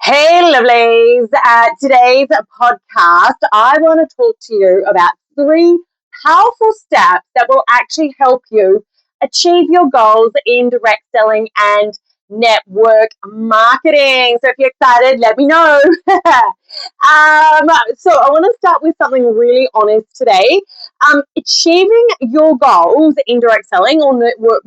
Hey, lovelies. Today's podcast, I want to talk to you about 3 powerful steps that will actually help you achieve your goals in direct selling and network marketing. So if you're excited, let me know. So I want to start with something really honest today. Achieving your goals in direct selling or network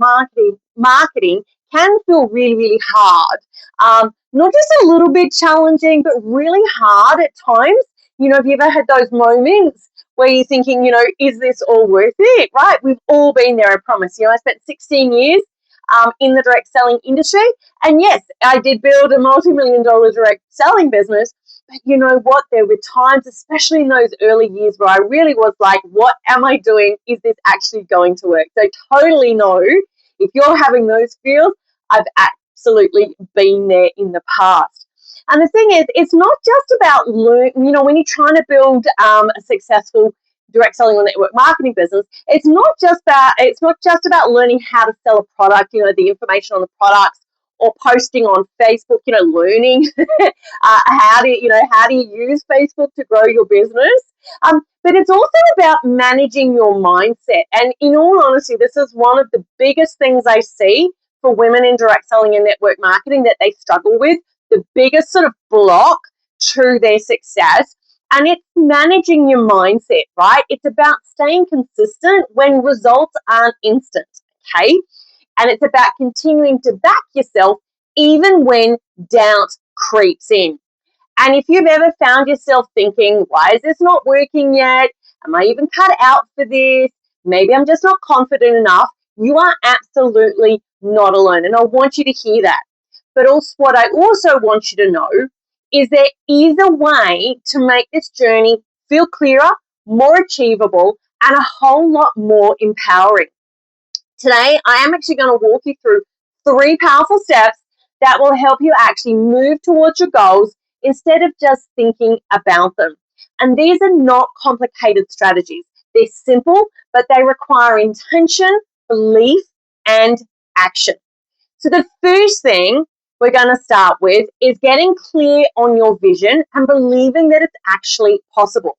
marketing can feel really, really hard. Not just a little bit challenging, but really hard at times. Have you ever had those moments where you're thinking, is this all worth it? Right? We've all been there, I promise. I spent 16 years in the direct selling industry. And yes, I did build a multi-million-dollar direct selling business. But you know what? There were times, especially in those early years, where I really was like, what am I doing? Is this actually going to work? So totally know if you're having those feels, I've absolutely been there in the past. And the thing is, it's not just about when you're trying to build a successful direct selling or network marketing business, it's not just about learning how to sell a product, the information on the products, or posting on Facebook, learning how do you use Facebook to grow your business. But it's also about managing your mindset. And in all honesty, this is one of the biggest things I see for women in direct selling and network marketing that they struggle with, the biggest sort of block to their success. And it's managing your mindset, right? It's about staying consistent when results aren't instant, okay? And it's about continuing to back yourself even when doubt creeps in. And if you've ever found yourself thinking, why is this not working yet? Am I even cut out for this? Maybe I'm just not confident enough. You are absolutely not alone. And I want you to hear that. But also, what I also want you to know is there is a way to make this journey feel clearer, more achievable, and a whole lot more empowering. Today, I am actually going to walk you through 3 powerful steps that will help you actually move towards your goals instead of just thinking about them. And these are not complicated strategies. They're simple, but they require intention, belief, and action. So the first thing we're going to start with is getting clear on your vision and believing that it's actually possible,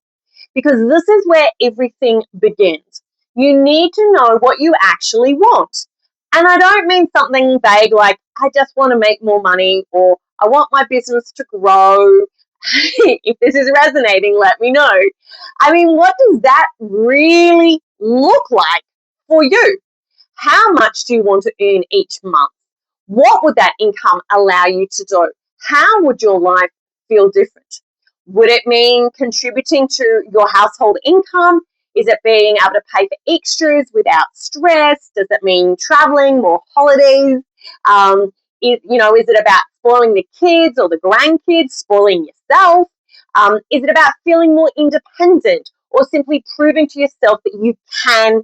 because this is where everything begins. You need to know what you actually want. And I don't mean something vague like, I just want to make more money, or I want my business to grow. If this is resonating, let me know. I mean, what does that really look like for you? How much do you want to earn each month? What would that income allow you to do? How would your life feel different? Would it mean contributing to your household income? Is it being able to pay for extras without stress? Does it mean traveling, more holidays? Is it about spoiling the kids or the grandkids, spoiling yourself? Is it about feeling more independent, or simply proving to yourself that you can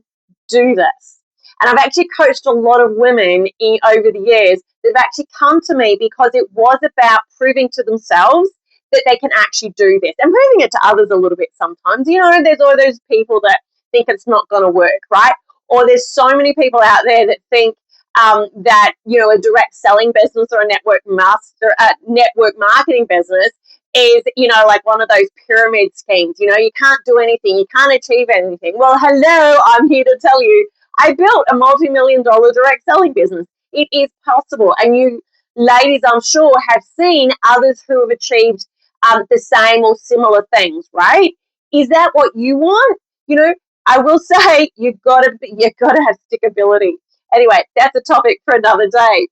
do this? And I've actually coached a lot of women over the years that have actually come to me because it was about proving to themselves that they can actually do this, and proving it to others a little bit sometimes. There's all those people that think it's not going to work, right? Or there's so many people out there that think that, a direct selling business or a network marketing business is, like one of those pyramid schemes. You can't do anything, you can't achieve anything. Well, hello, I'm here to tell you, I built a multi-million-dollar direct selling business. It is possible. And you ladies, I'm sure, have seen others who have achieved the same or similar things, right? Is that what you want? I will say you've got to have stickability. Anyway, that's a topic for another day.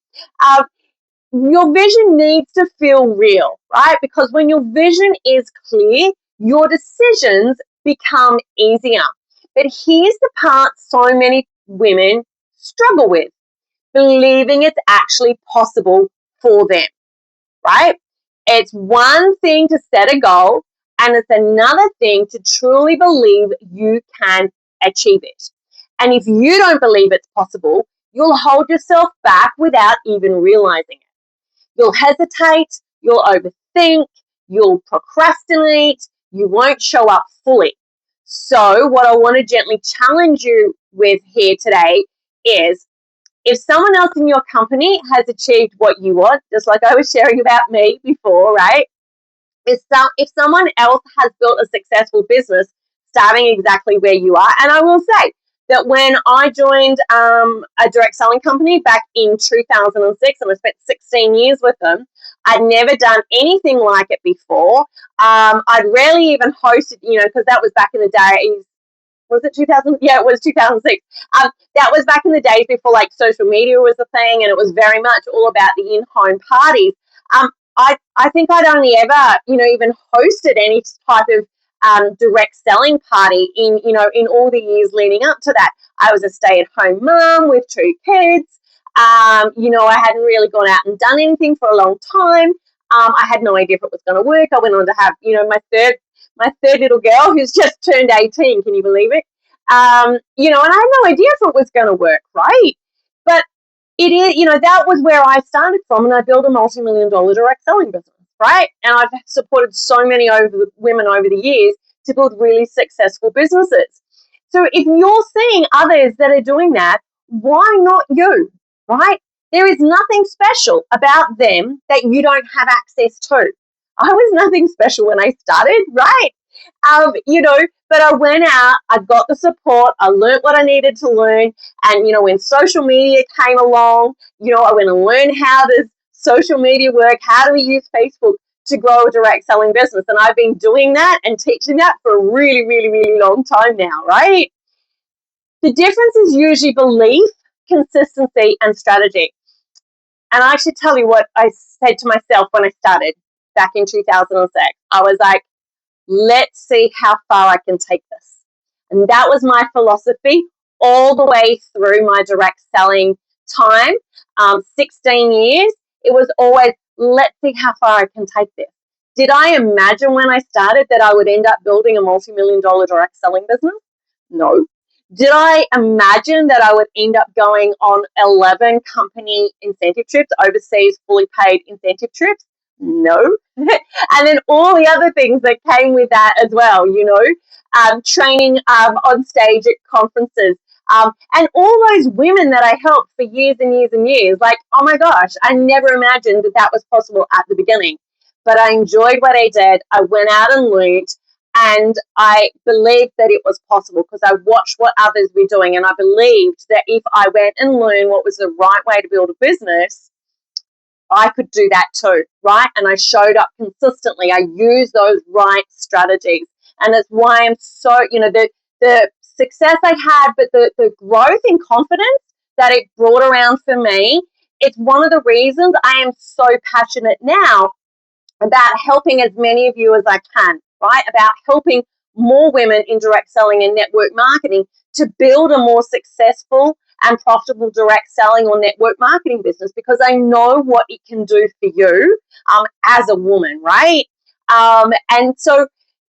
Your vision needs to feel real, right? Because when your vision is clear, your decisions become easier. But here's the part so many women struggle with: believing it's actually possible for them, right? It's one thing to set a goal, and it's another thing to truly believe you can achieve it. And if you don't believe it's possible, you'll hold yourself back without even realizing it. You'll hesitate, you'll overthink, you'll procrastinate, you won't show up fully. So what I want to gently challenge you with here today is If someone else in your company has achieved what you want, just like I was sharing about me before, right? If someone else has built a successful business starting exactly where you are, and I will say that when I joined a direct selling company back in 2006, and I spent 16 years with them, I'd never done anything like it before. I'd rarely even hosted, because that was back in the day. Was it 2000? Yeah, it was 2006. That was back in the days before like social media was a thing, and it was very much all about the in-home parties. I think I'd only ever, even hosted any type of direct selling party in all the years leading up to that. I was a stay-at-home mom with 2 kids. I hadn't really gone out and done anything for a long time. I had no idea if it was going to work. I went on to have, my third little girl who's just turned 18. Can you believe it? And I had no idea if it was going to work, right? But it is, that was where I started from, and I built a multi-million-dollar direct selling business, right? And I've supported so many women over the years to build really successful businesses. So if you're seeing others that are doing that, why not you, right? There is nothing special about them that you don't have access to. I was nothing special when I started, right? But I went out, I got the support, I learned what I needed to learn. And, when social media came along, I went and learned how does social media work, how do we use Facebook to grow a direct selling business. And I've been doing that and teaching that for a really, really, really long time now, right? The difference is usually belief, consistency, and strategy. And I should tell you what I said to myself when I started back in 2006. I was like, let's see how far I can take this. And that was my philosophy all the way through my direct selling time, 16 years. It was always, let's see how far I can take this. Did I imagine when I started that I would end up building a multi-million-dollar direct selling business? No. Did I imagine that I would end up going on 11 company incentive trips, overseas fully paid incentive trips? No. And then all the other things that came with that as well, training on stage at conferences. And all those women that I helped for years and years and years, like, oh my gosh, I never imagined that that was possible at the beginning. But I enjoyed what I did. I went out and learned, and I believed that it was possible because I watched what others were doing, and I believed that if I went and learned what was the right way to build a business, I could do that too, right? And I showed up consistently. I used those right strategies. And that's why I'm so, the success I had, but the growth in confidence that it brought around for me, it's one of the reasons I am so passionate now about helping as many of you as I can, right? About helping more women in direct selling and network marketing to build a more successful and profitable direct selling or network marketing business, because I know what it can do for you as a woman, right? And so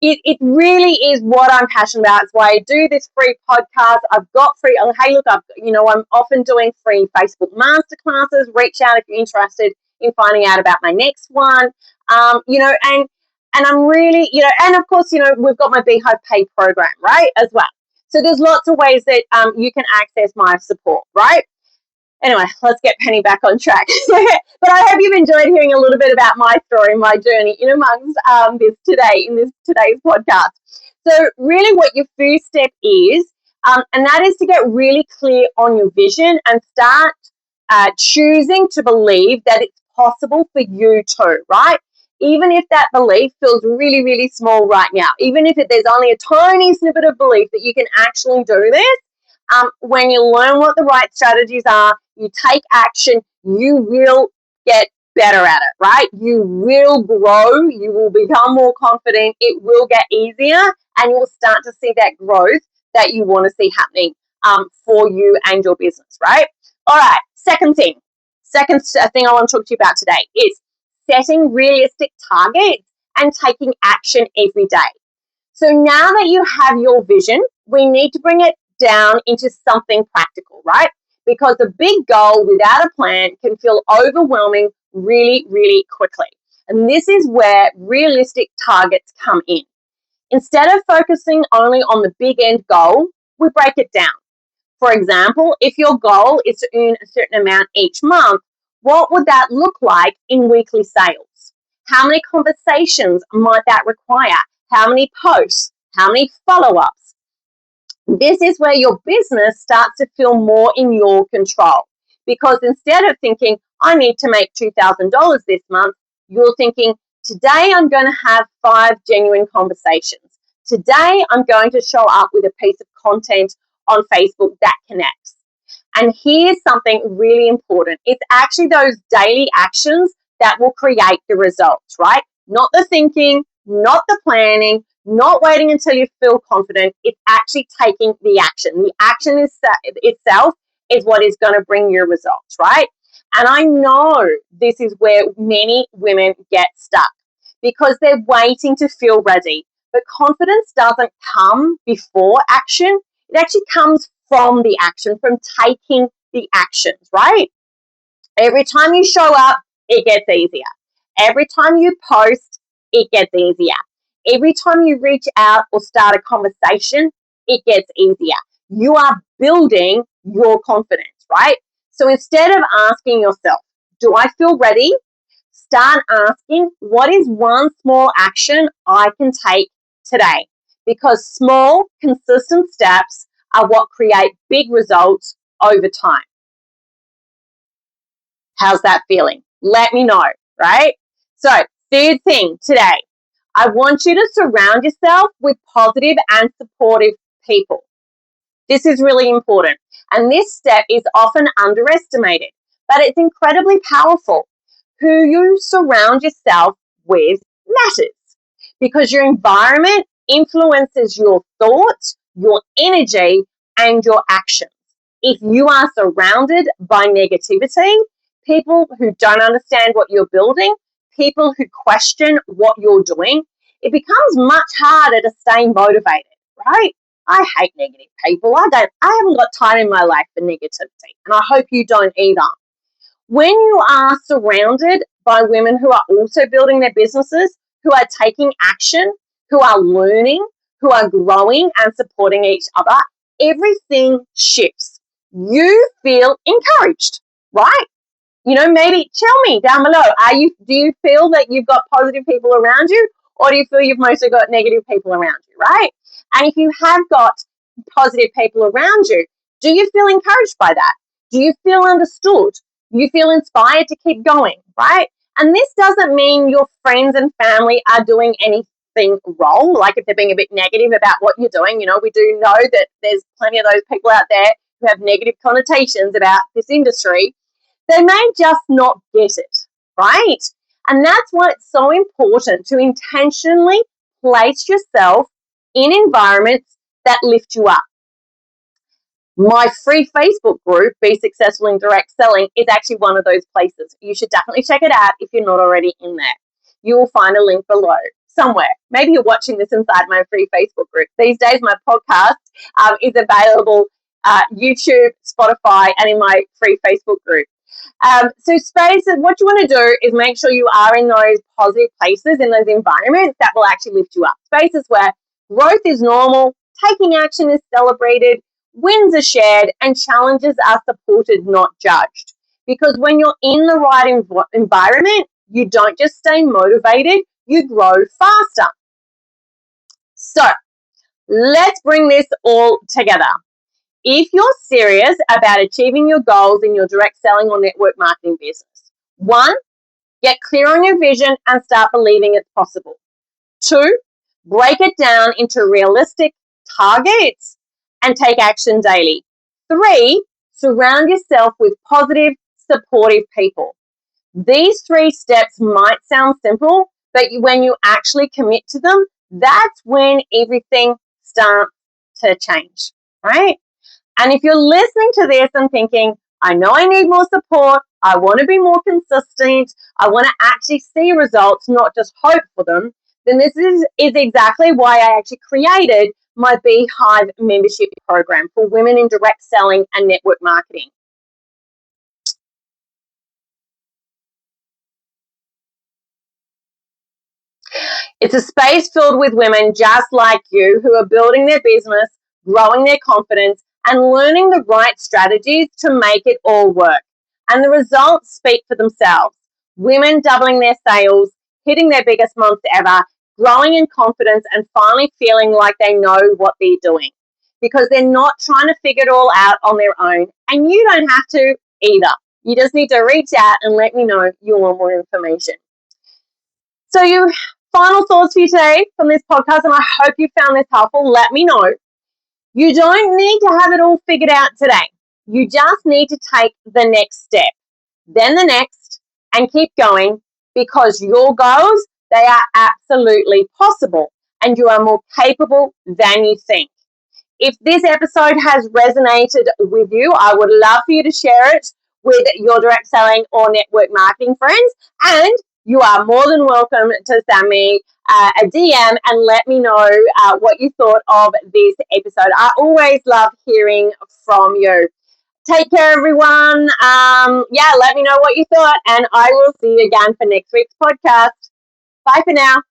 it really is what I'm passionate about. It's why I do this free podcast. I've got free, hey, look, I'm often doing free Facebook masterclasses. Reach out if you're interested in finding out about my next one. And I'm really, and of course, we've got my BEEHIVE Pay program, right, as well. So there's lots of ways that you can access my support, right? Anyway, let's get Penny back on track. But I hope you've enjoyed hearing a little bit about my story, my journey in amongst this today's podcast. So really what your first step is, and that is to get really clear on your vision and start choosing to believe that it's possible for you too, right? Even if that belief feels really, really small right now, even if there's only a tiny snippet of belief that you can actually do this, when you learn what the right strategies are, you take action, you will get better at it, right? You will grow, you will become more confident, it will get easier, and you'll start to see that growth that you want to see happening for you and your business, right? All right, second thing I want to talk to you about today is setting realistic targets and taking action every day. So now that you have your vision, we need to bring it down into something practical, right? Because a big goal without a plan can feel overwhelming really, really quickly. And this is where realistic targets come in. Instead of focusing only on the big end goal, we break it down. For example, if your goal is to earn a certain amount each month, what would that look like in weekly sales? How many conversations might that require? How many posts? How many follow-ups? This is where your business starts to feel more in your control. Because instead of thinking, I need to make $2,000 this month, you're thinking, today I'm going to have 5 genuine conversations. Today I'm going to show up with a piece of content on Facebook that connects. And here's something really important. It's actually those daily actions that will create the results, right? Not the thinking, not the planning, not waiting until you feel confident. It's actually taking the action. The action itself is what is going to bring your results, right? And I know this is where many women get stuck because they're waiting to feel ready. But confidence doesn't come before action. It actually comes from the action, from taking the actions, right? Every time you show up, it gets easier. Every time you post, it gets easier. Every time you reach out or start a conversation, it gets easier. You are building your confidence, right? So instead of asking yourself, do I feel ready? Start asking, what is one small action I can take today? Because small, consistent steps are what create big results over time. How's that feeling? Let me know, right? So, third thing today, I want you to surround yourself with positive and supportive people. This is really important. And this step is often underestimated, but it's incredibly powerful. Who you surround yourself with matters because your environment influences your thoughts, your energy, and your actions. If you are surrounded by negativity, people who don't understand what you're building, people who question what you're doing, it becomes much harder to stay motivated, right? I hate negative people. I haven't got time in my life for negativity, and I hope you don't either. When you are surrounded by women who are also building their businesses, who are taking action, who are learning, who are growing and supporting each other, everything shifts. You feel encouraged, right? Maybe tell me down below, do you feel that you've got positive people around you, or do you feel you've mostly got negative people around you, right? And if you have got positive people around you, do you feel encouraged by that? Do you feel understood? Do you feel inspired to keep going, right? And this doesn't mean your friends and family are doing anything wrong, like if they're being a bit negative about what you're doing. We do know that there's plenty of those people out there who have negative connotations about this industry. They may just not get it, right? And that's why it's so important to intentionally place yourself in environments that lift you up. My free Facebook group, Be Successful in Direct Selling, is actually one of those places. You should definitely check it out if you're not already in there. You will find a link below somewhere. Maybe you're watching this inside my free Facebook group. These days, my podcast is available YouTube, Spotify, and in my free Facebook group. So spaces, what you want to do is make sure you are in those positive places, in those environments that will actually lift you up. Spaces where growth is normal, taking action is celebrated, wins are shared, and challenges are supported, not judged. Because when you're in the right environment, you don't just stay motivated, you grow faster. So let's bring this all together. If you're serious about achieving your goals in your direct selling or network marketing business, 1, get clear on your vision and start believing it's possible. 2, break it down into realistic targets and take action daily. 3, surround yourself with positive, supportive people. These 3 steps might sound simple, but when you actually commit to them, that's when everything starts to change, right? And if you're listening to this and thinking, I know I need more support, I want to be more consistent, I want to actually see results, not just hope for them, then this is exactly why I actually created my BEEHIVE membership program for women in direct selling and network marketing. It's a space filled with women just like you who are building their business, growing their confidence, and learning the right strategies to make it all work. And the results speak for themselves. Women doubling their sales, hitting their biggest months ever, growing in confidence, and finally feeling like they know what they're doing because they're not trying to figure it all out on their own. And you don't have to either. You just need to reach out and let me know you want more information. So, your final thoughts for you today from this podcast, and I hope you found this helpful. Let me know. You don't need to have it all figured out today. You just need to take the next step, then the next, and keep going because your goals, they are absolutely possible and you are more capable than you think. If this episode has resonated with you, I would love for you to share it with your direct selling or network marketing friends. And you are more than welcome to send me a DM and let me know what you thought of this episode. I always love hearing from you. Take care, everyone. Let me know what you thought, and I will see you again for next week's podcast. Bye for now.